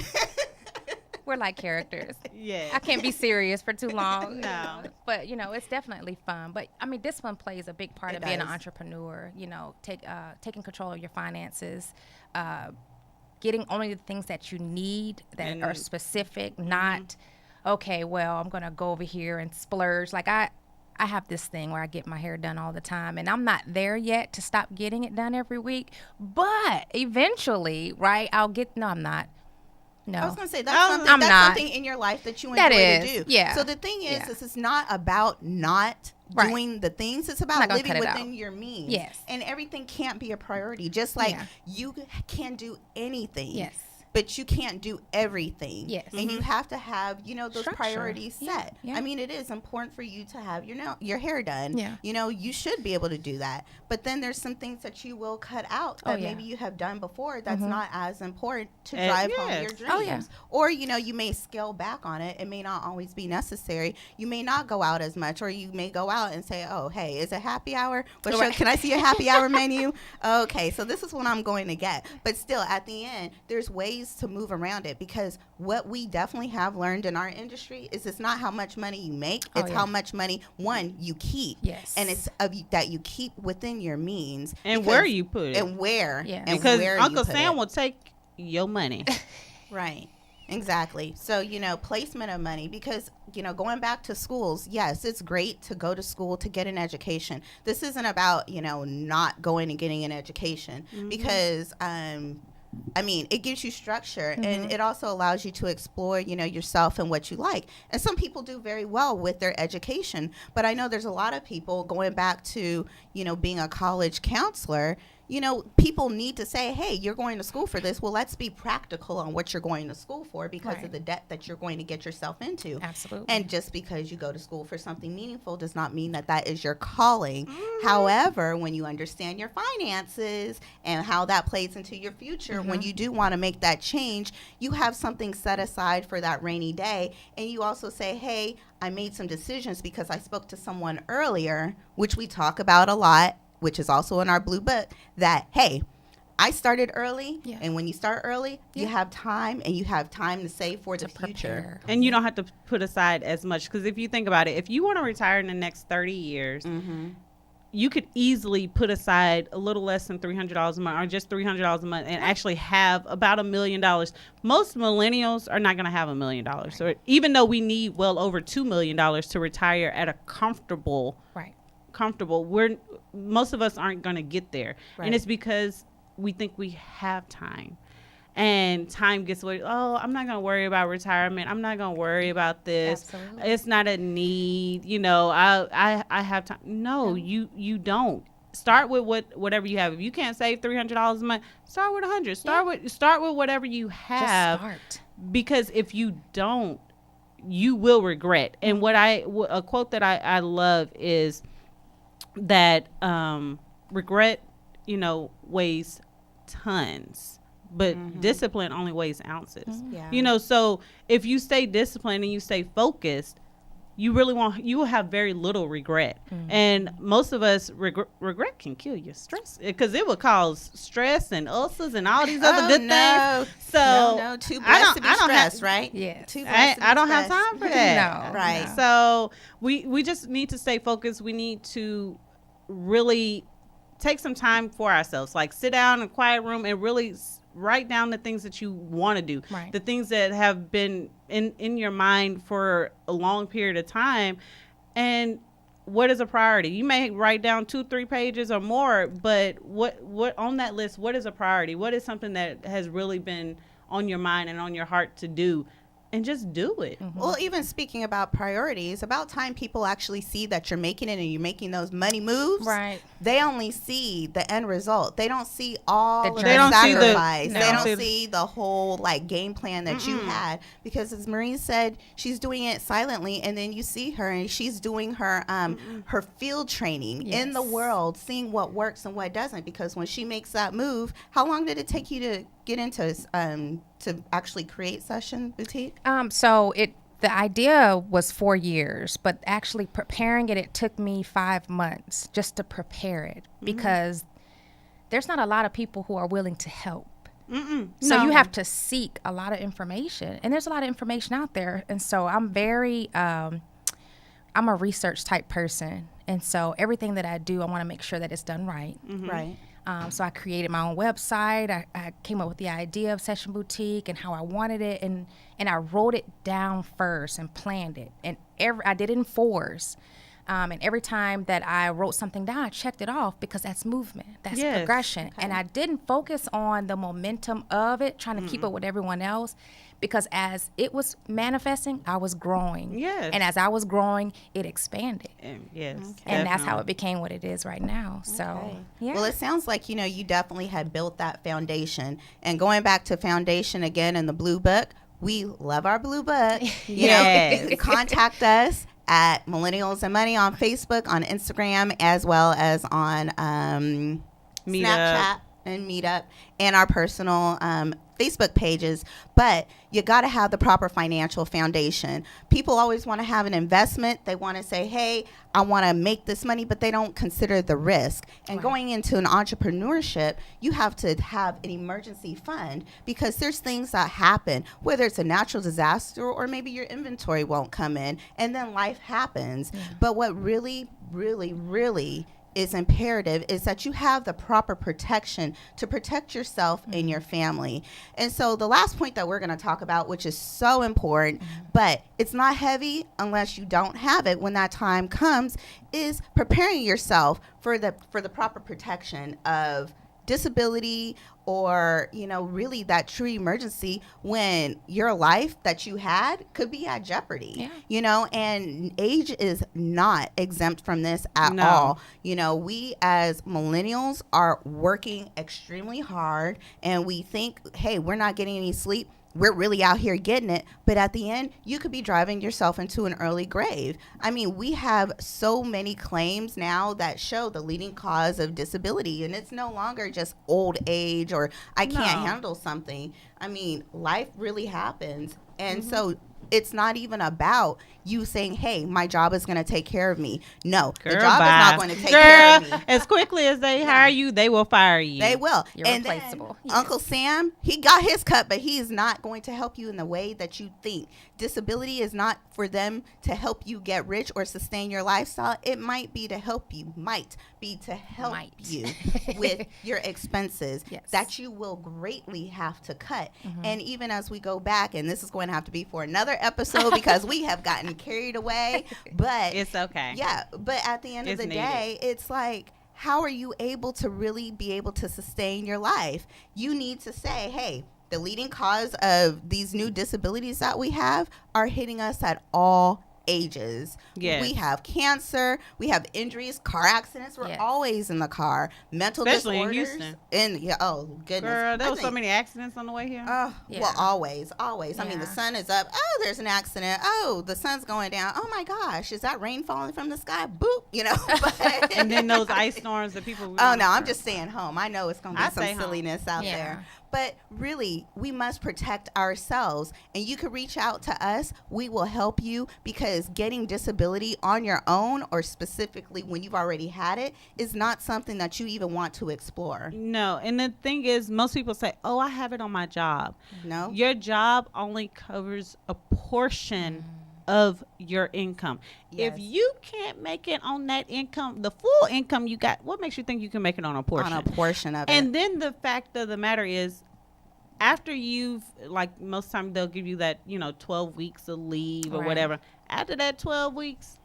We're like characters. Yeah. I can't be serious for too long. No. But it's definitely fun. But discipline plays a big part It of being an does. entrepreneur. Taking control of your finances, getting only the things that you need that And- are specific, not okay. Well, I'm gonna go over here and splurge. Like I have this thing where I get my hair done all the time, and I'm not there yet to stop getting it done every week. But eventually, right? No, I'm not. No. I was going to say, I'm that's not. something in your life that you enjoy That to is, do. yeah. So the thing is, Yeah. it's not about not Right. doing the things. It's not about gonna living cut it out. within your means. Yes. And everything can't be a priority. Just like Yeah. you can do anything. Yes. But you can't do everything. Yes. And you have to have, those Structure. priorities Yeah, set. yeah. It is important for you to have your hair done. Yeah. You should be able to do that. But then there's some things that you will cut out that yeah. maybe you have done before that's not as important to And- drive home yes. your dreams. Oh, yeah. Or, you may scale back on it. It may not always be necessary. You may not go out as much, or you may go out and say, oh, hey, is it happy hour? Right. Can I see a happy hour menu? Okay, so this is what I'm going to get. But still, at the end, there's ways to move around it, because what we definitely have learned in our industry is it's not how much money you make. Oh, It's yeah. how much money, one, you keep. Yes. And it's that you keep within your means. And because- where you put it. And where. Yeah. And Because where you Uncle put Sam it. will take your money. Right. Exactly. So, placement of money, because, going back to schools, yes, it's great to go to school to get an education. This isn't about, not going and getting an education, because, it gives you structure, and it also allows you to explore, yourself and what you like. And some people do very well with their education, but I know there's a lot of people going back to, being a college counselor. people need to say, hey, you're going to school for this. Well, let's be practical on what you're going to school for because of the debt that you're going to get yourself into. Absolutely. And just because you go to school for something meaningful does not mean that that is your calling. However, when you understand your finances and how that plays into your future, when you do want to make that change, you have something set aside for that rainy day. And you also say, hey, I made some decisions because I spoke to someone earlier, which we talk about a lot, which is also in our blue book, that, hey, I started early. Yeah. And when you start early, you have time, and you have time to save for the future. And you don't have to put aside as much. Because if you think about it, if you want to retire in the next 30 years, you could easily put aside a little less than $300 a month or just $300 a month and actually have about $1 million. Most millennials are not going to have $1 million. So even though we need well over $2 million to retire at a comfortable, most of us aren't going to get there. And it's because we think we have time. And time gets away. Oh, I'm not going to worry about retirement. I'm not going to worry about this. Absolutely. It's not a need. I have time. No, you don't. Start with whatever you have. If you can't save $300 a month, start with $100. Start with whatever you have. Just start. Because if you don't, you will regret. And a quote that I love is that regret, weighs tons, but discipline only weighs ounces. So if you stay disciplined and you stay focused, you will have very little regret. And most of us, regret can kill you. Stress, because it will cause stress and ulcers and all these other good things. So too blessed to be stressed, right? Yeah. I don't have time for that. No. Right. No. So we just need to stay focused. We need to really take some time for ourselves, like sit down in a quiet room and really write down the things that you want to do, the things that have been in your mind for a long period of time, and what is a priority. You may write down 2-3 pages or more, but what on that list, what is a priority? What is something that has really been on your mind and on your heart to do? And just do it. Well, even speaking about priorities, about time people actually see that you're making it and you're making those money moves. Right. They only see the end result. They don't see all of the sacrifice. They don't see the whole game plan that you had. Because as Maureen said, she's doing it silently, and then you see her and she's doing her her field training in the world, seeing what works and what doesn't. Because when she makes that move, how long did it take you to get into to actually create Session Boutique? So the idea was 4 years, but actually preparing it took me 5 months just to prepare it, because there's not a lot of people who are willing to help. So you have to seek a lot of information, and there's a lot of information out there. And so I'm I'm a research type person, and so everything that I do, I want to make sure that it's done right. Right. So I created my own website. I came up with the idea of Session Boutique and how I wanted it, and I wrote it down first and planned it. And I did it in 4s. And every time that I wrote something down, I checked it off, because that's movement, that's progression. Okay. And I didn't focus on the momentum of it, trying to keep up with everyone else, because as it was manifesting, I was growing. Yes. And as I was growing, it expanded. Yes. Okay. And that's how it became what it is right now. So, yeah. Well, it sounds like, you definitely had built that foundation. And going back to foundation again in the blue book, we love our blue book. You know, contact us at Millennials and Money on Facebook, on Instagram, as well as on Snapchat and Meetup, and our personal Facebook pages. But you got to have the proper financial foundation. People always want to have an investment. They want to say, hey, I want to make this money, but they don't consider the risk. And going into an entrepreneurship, you have to have an emergency fund, because there's things that happen, whether it's a natural disaster or maybe your inventory won't come in, and then life happens. But what really, really, really is imperative is that you have the proper protection to protect yourself and your family. And so the last point that we're going to talk about, which is so important, but it's not heavy unless you don't have it when that time comes, is preparing yourself for the proper protection of disability or, really that true emergency when your life that you had could be at jeopardy. And age is not exempt from this at all. We as millennials are working extremely hard, and we think, hey, we're not getting any sleep. We're really out here getting it. But at the end, you could be driving yourself into an early grave. I mean, we have so many claims now that show the leading cause of disability. And it's no longer just old age or I can't handle something. I mean, life really happens. And so it's not even about you saying, hey, my job is going to take care of me. No, the job is not going to take care of me. As quickly as they hire you, they will fire you. They will. You're and replaceable. Then Uncle Sam, he got his cut, but he's not going to help you in the way that you think. Disability is not for them to help you get rich or sustain your lifestyle. It might be to help you, you with your expenses that you will greatly have to cut. And even as we go back, and this is going to have to be for another episode because we have gotten carried away, but it's okay. Yeah, but at the end of the day, it's like, how are you able to really be able to sustain your life? You need to say, hey, the leading cause of these new disabilities that we have are hitting us at all ages. Yes. We have cancer, we have injuries, car accidents. We're always in the car. Mental especially disorders. in Houston. Oh goodness. Girl, there was so many accidents on the way here. Well, always. I mean, the sun is up. Oh, there's an accident. Oh, the sun's going down. Oh my gosh, is that rain falling from the sky? Boop, But and then those ice storms that people. Oh no, I'm just staying home. I know it's gonna be some silliness out Yeah. there. But really, we must protect ourselves. And you can reach out to us. We will help you, because getting disability on your own, or specifically when you've already had it, is not something that you even want to explore. No. And the thing is, most people say, oh, I have it on my job. No. Your job only covers a portion of your income. Yes. If you can't make it on that income, the full income you got, what makes you think you can make it on a portion? On a portion of it. And then the fact of the matter is, after you've, like, most times they'll give you that, 12 weeks of leave or whatever. After that 12 weeks,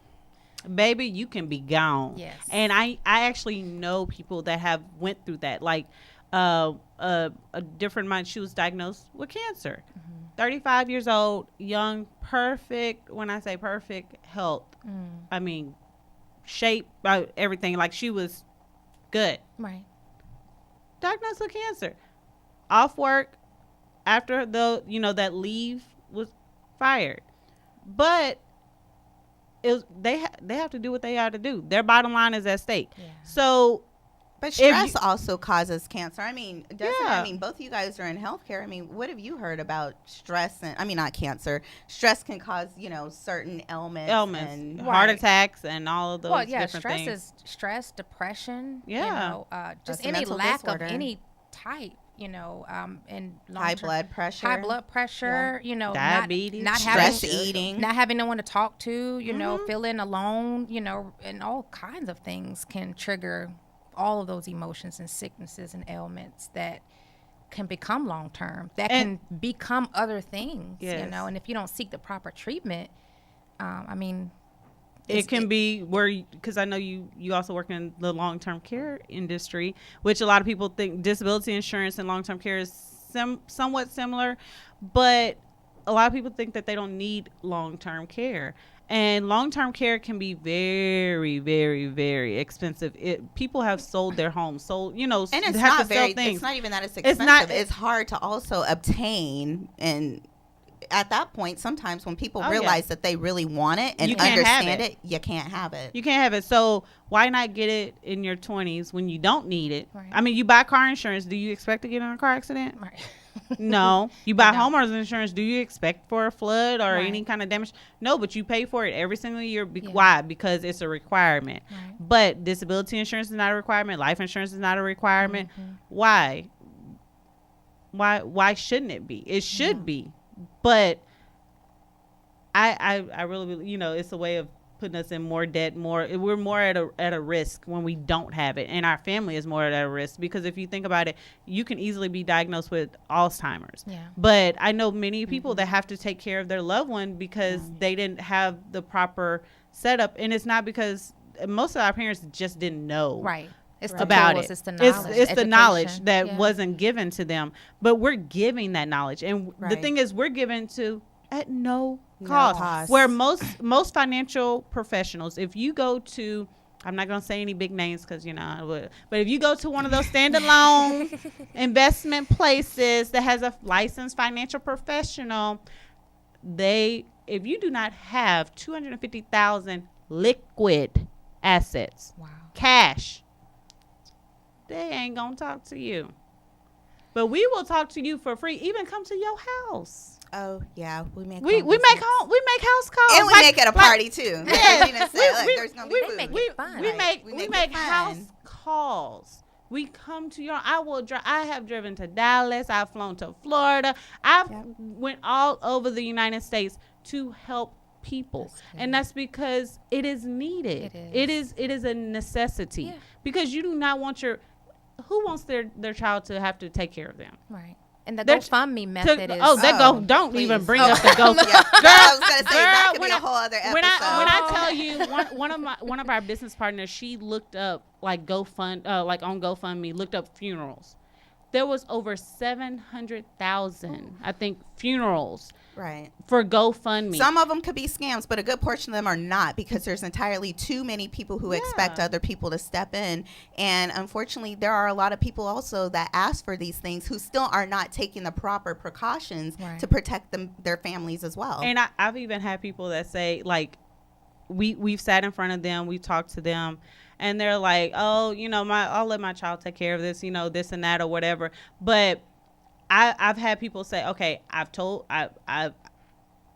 baby, you can be gone. Yes. And I actually know people that have went through that. Like, a different mind, she was diagnosed with cancer. 35 years old, young, perfect. When I say perfect, health. I mean, shape, everything. Like, she was good. Right. Diagnosed with cancer. Off work after that leave was fired. But they have to do what they have to do. Their bottom line is at stake. Yeah. So. But stress also causes cancer. I mean, both of you guys are in healthcare. I mean, what have you heard about stress? Not cancer. Stress can cause, certain ailments and heart attacks and all of those different stress things. Is stress, depression, just just any lack of any type, and high blood pressure, diabetes, not stress eating, not having no one to talk to, feeling alone, and all kinds of things can trigger all of those emotions and sicknesses and ailments that can become long-term, that can become other things, and if you don't seek the proper treatment, it can be where, because I know you also work in the long-term care industry, which a lot of people think disability insurance and long-term care is somewhat similar, but a lot of people think that they don't need long-term care. And long-term care can be very, very, very expensive. People have sold their homes, and it's have not to sell things. It's not even that it's expensive. It's hard to also obtain, and at that point, sometimes when people realize that they really want it and understand it, you can't have it. You can't have it. So why not get it in your 20s when you don't need it? Right. I mean, you buy car insurance. Do you expect to get in a car accident? Right. No. You buy homeowners insurance. Do you expect for a flood or any kind of damage? No, but you pay for it every single year. Why? Because it's a requirement. Right. But disability insurance is not a requirement. Life insurance is not a requirement. Why? Why shouldn't it be? It should be. But I really, it's a way of putting us in more debt. We're more at a risk when we don't have it, and our family is more at a risk, because if you think about it, you can easily be diagnosed with Alzheimer's. Yeah. But I know many people that have to take care of their loved one because they didn't have the proper setup, and it's not because most of our parents just didn't know. Right. It's the about tools, it. it's the knowledge, It's the knowledge education. that Yeah. wasn't given to them, but we're giving that knowledge, and the Right. thing is, we're given to at no No cost. cost. Where most financial professionals, if you go to, I'm not going to say any big names because I would, but if you go to one of those standalone investment places that has a licensed financial professional, if you do not have 250,000 liquid assets, Wow. cash, they ain't gonna talk to you. But we will talk to you for free. Even come to your house. Oh yeah, we make We home make visits. house calls, and we make it a party too. Yeah. Even say, like, there's gonna be food. make it fun. we Right. make it house fun. calls. We come to your. I have driven to Dallas. I've flown to Florida. I've went all over the United States to help people, and that's because it is needed. It is a necessity. Yeah. Because you do not want who wants their child to have to take care of them. Right. And the They're- GoFundMe method is Don't please. even bring up the go. Yeah. I was gonna say that could when be a whole other episode. When I tell you, one of our business partners, she looked up like on GoFundMe, looked up funerals. There was over 700,000, I think, funerals right. for GoFundMe. Some of them could be scams, but a good portion of them are not, because there's entirely too many people who expect other people to step in. And unfortunately, there are a lot of people also that ask for these things who still are not taking the proper precautions to protect their families as well. And I've even had people that say, like, we've sat in front of them, we talked to them, and they're like, oh, I'll let my child take care of this, this and that or whatever. But I've had people say, okay, I've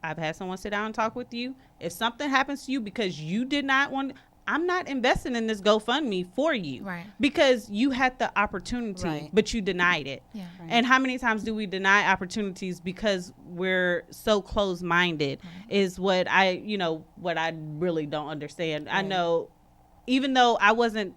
had someone sit down and talk with you. If something happens to you because you did not want, I'm not investing in this GoFundMe for you. Right. Because you had the opportunity, but you denied it. Yeah. Right. And how many times do we deny opportunities because we're so closed-minded is what I really don't understand. Right. I know, even though I wasn't,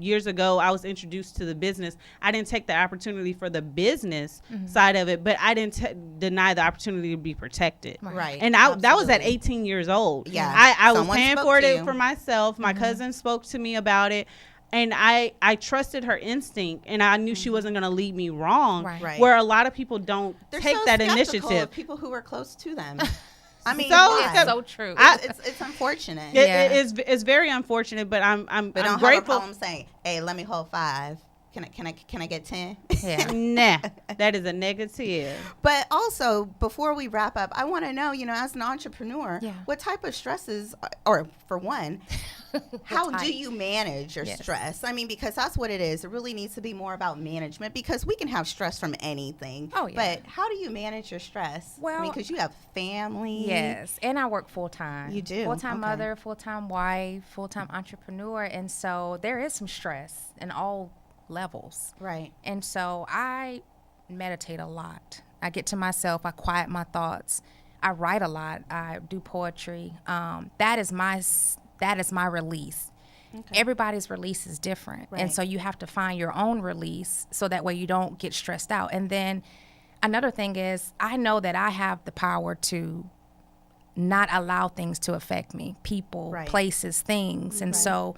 years ago, I was introduced to the business. I didn't take the opportunity for the business side of it, but I didn't deny the opportunity to be protected. Right. And that was at Absolutely. 18 years old. Yeah. I was Someone paying spoke for to it you. for myself. My cousin spoke to me about it. And I trusted her instinct, and I knew she wasn't going to lead me wrong. Right. Where a lot of people don't They're take so that skeptical initiative. of people who are close to them. I mean, So why? it's so true. It's unfortunate. It's very unfortunate, but I'm But don't have a grateful. problem saying, "Hey, let me hold 5. Can I get 10?" Yeah. Nah, that is a negative. But also, before we wrap up, I want to know, as an entrepreneur, what type of stresses, or for one, how do you manage your stress? I mean, because that's what it is. It really needs to be more about management, because we can have stress from anything. Oh, yeah. But how do you manage your stress? Well, because you have family. Yes, and I work full time. You do? Full-time Okay. mother, full-time wife, full-time entrepreneur, and so there is some stress in all levels. Right. And so I meditate a lot. I get to myself. I quiet my thoughts. I write a lot. I do poetry. That is my release. Okay. Everybody's release is different. Right. And so you have to find your own release so that way you don't get stressed out. And then another thing is, I know that I have the power to not allow things to affect me, people, places, things. And so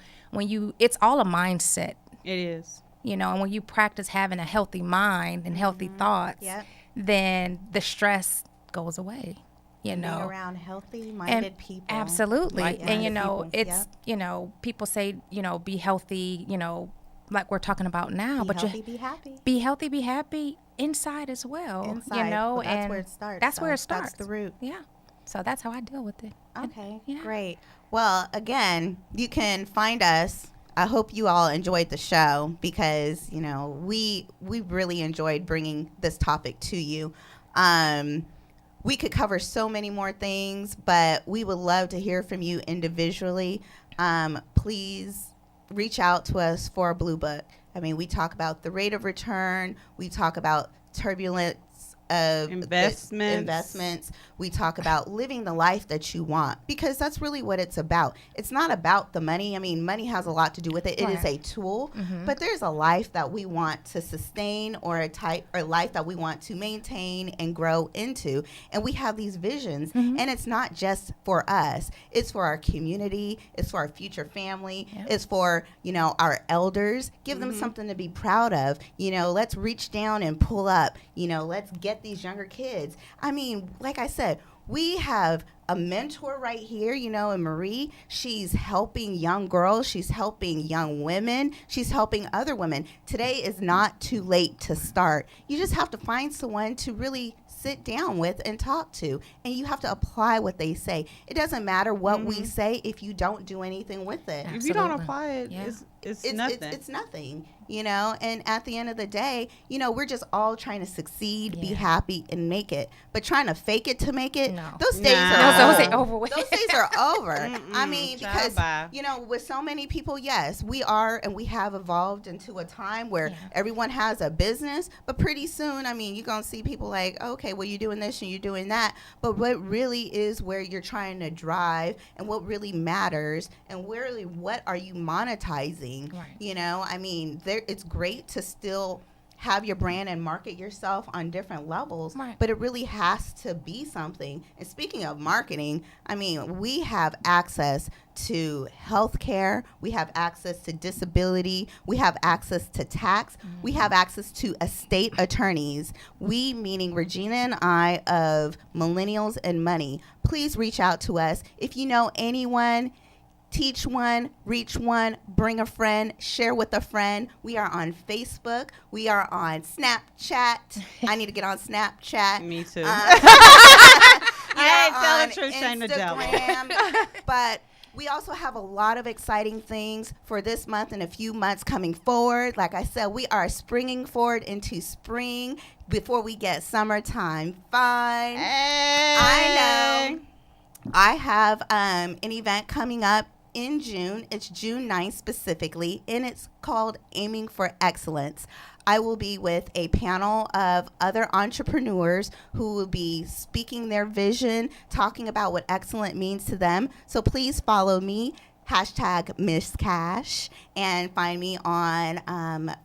it's all a mindset. It is. And when you practice having a healthy mind and healthy thoughts, then the stress goes away. Being around healthy-minded people. Absolutely. And, people. it's, people say, be healthy, like we're talking about now. Be healthy, be happy. Be healthy, be happy inside as well. Inside. Well, that's where it starts. That's where it starts. That's the root. Yeah. So that's how I deal with it. Okay, great. Well, again, you can find us. I hope you all enjoyed the show, because, we really enjoyed bringing this topic to you. We could cover so many more things, but we would love to hear from you individually. Please reach out to us for a Blue Book. I mean, we talk about the rate of return. We talk about turbulence of investments. We talk about living the life that you want, because that's really what it's about. It's not about the money. I mean, money has a lot to do with it. It is a tool, but there's a life that we want to sustain, or a type or life that we want to maintain and grow into. And we have these visions, and it's not just for us. It's for our community. It's for our future family. It's for, our elders. Give them something to be proud of. Let's reach down and pull up. Let's get these younger kids. I mean, like I said, we have a mentor right here, in Marie. She's helping young girls. She's helping young women. She's helping other women. Today is not too late to start. You just have to find someone to really sit down with and talk to, and you have to apply what they say. It doesn't matter what we say if you don't do anything with it. If you don't apply it, it's nothing. It's nothing, and at the end of the day, we're just all trying to succeed, be happy, and make it. But trying to fake it to make it, those days are over with. Those days are over. I mean, because, with so many people, yes, we are, and we have evolved into a time where everyone has a business, but pretty soon, I mean, you're going to see people like, okay, well, you're doing this and you're doing that, but what really is where you're trying to drive, and what really matters, and really what are you monetizing? I mean, it's great to still have your brand and market yourself on different levels, but it really has to be something. And speaking of marketing, I mean, we have access to healthcare, we have access to disability, we have access to tax, we have access to estate attorneys. We, meaning Regina and I of Millennials and Money, please reach out to us. If you know anyone, teach one, reach one, bring a friend, share with a friend. We are on Facebook. We are on Snapchat. I need to get on Snapchat. Me too. Hey, tell the truth, shame the devil. But we also have a lot of exciting things for this month and a few months coming forward. Like I said, we are springing forward into spring before we get summertime fun. Hey. I know. I have an event coming up in June. It's June 9th specifically, and it's called Aiming for Excellence. I will be with a panel of other entrepreneurs who will be speaking their vision, talking about what excellent means to them. So please follow me, #Miss Cash, and find me on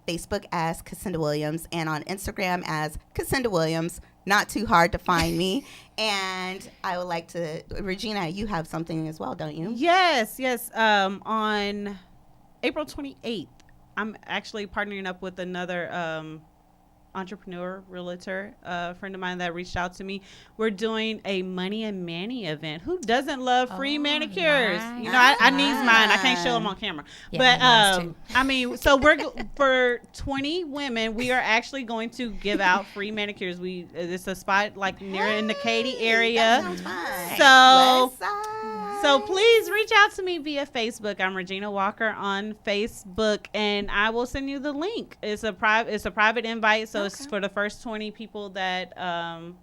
Facebook as Cassandra Williams, and on Instagram as Cassandra Williams. Not too hard to find me. And I would like to, Regina, you have something as well, don't you? Yes. On April 28th, I'm actually partnering up with another entrepreneur, realtor, friend of mine that reached out to me. We're doing a Money and Manny event. Who doesn't love free manicures? Nice. I need mine. I can't show them on camera. But I mean, so we're for 20 women, we are actually going to give out free manicures. It's a spot like near in the Katy area. That sounds fun. So please reach out to me via Facebook. I'm Regina Walker on Facebook, and I will send you the link. It's a private invite, so it's for the first 20 people that awesome.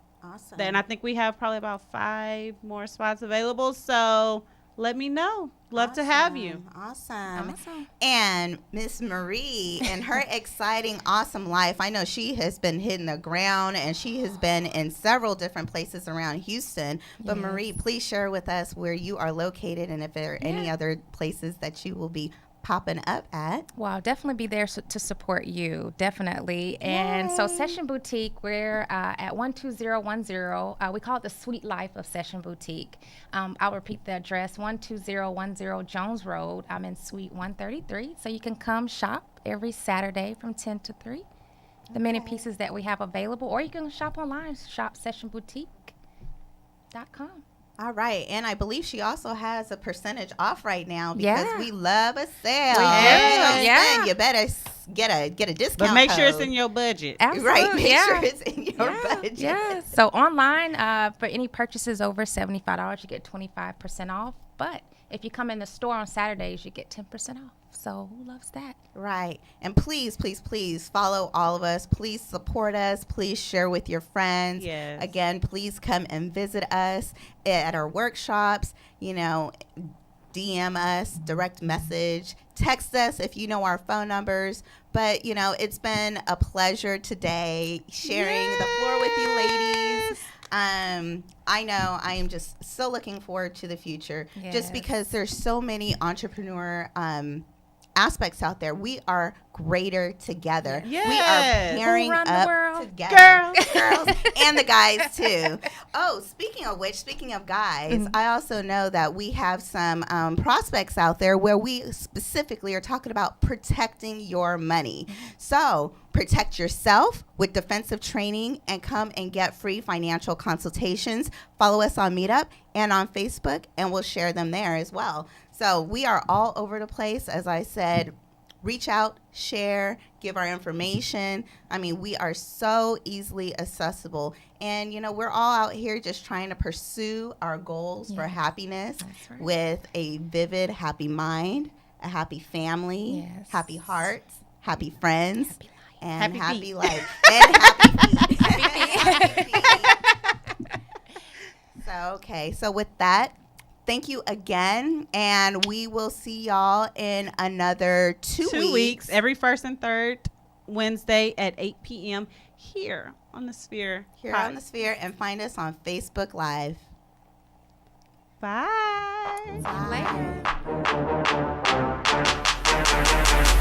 Then I think we have probably about 5 more spots available. So let me know. Love to have you. Awesome. And Miss Marie and her exciting, awesome life. I know she has been hitting the ground, and she has been in several different places around Houston. But Marie, please share with us where you are located, and if there are any other places that you will be popping up at. Well, I'll definitely be there to support you, definitely. And so Session Boutique, we're at 12010. We call it the Sweet Life of Session Boutique. I'll repeat the address, 12010 Jones Road. I'm in Suite 133. So you can come shop every Saturday from 10 to 3. The many pieces that we have available, or you can shop online, shopsessionboutique.com. All right, and I believe she also has a percentage off right now because we love a sale. Yeah. You better get a discount. But make code. sure it's in your budget. Absolutely. Right, make sure it's in your budget. Yeah. So online, for any purchases over $75, you get 25% off. But if you come in the store on Saturdays, you get 10% off. So who loves that? Right. And please, please, please follow all of us. Please support us. Please share with your friends. Yes. Again, please come and visit us at our workshops. DM us, direct message, text us if you know our phone numbers. But, it's been a pleasure today sharing the floor with you ladies. I know I am just so looking forward to the future, just because there's so many entrepreneur aspects out there. We are greater together. Yes. We are pairing Who run the up world? together. Girls and the guys too. Oh, speaking of guys, I also know that we have some prospects out there where we specifically are talking about protecting your money. So protect yourself with defensive training and come and get free financial consultations. Follow us on Meetup and on Facebook, and we'll share them there as well. So we are all over the place. As I said, reach out, share, give our information. I mean, we are so easily accessible. And, we're all out here just trying to pursue our goals for happiness with a vivid, happy mind, a happy family, happy hearts, happy friends, and happy life. And happy feet. Happy feet. So with that, thank you again, and we will see y'all in another 2 weeks. Every first and third Wednesday at 8 p.m. here on the Sphere. On the Sphere, and find us on Facebook Live. Bye. See you later.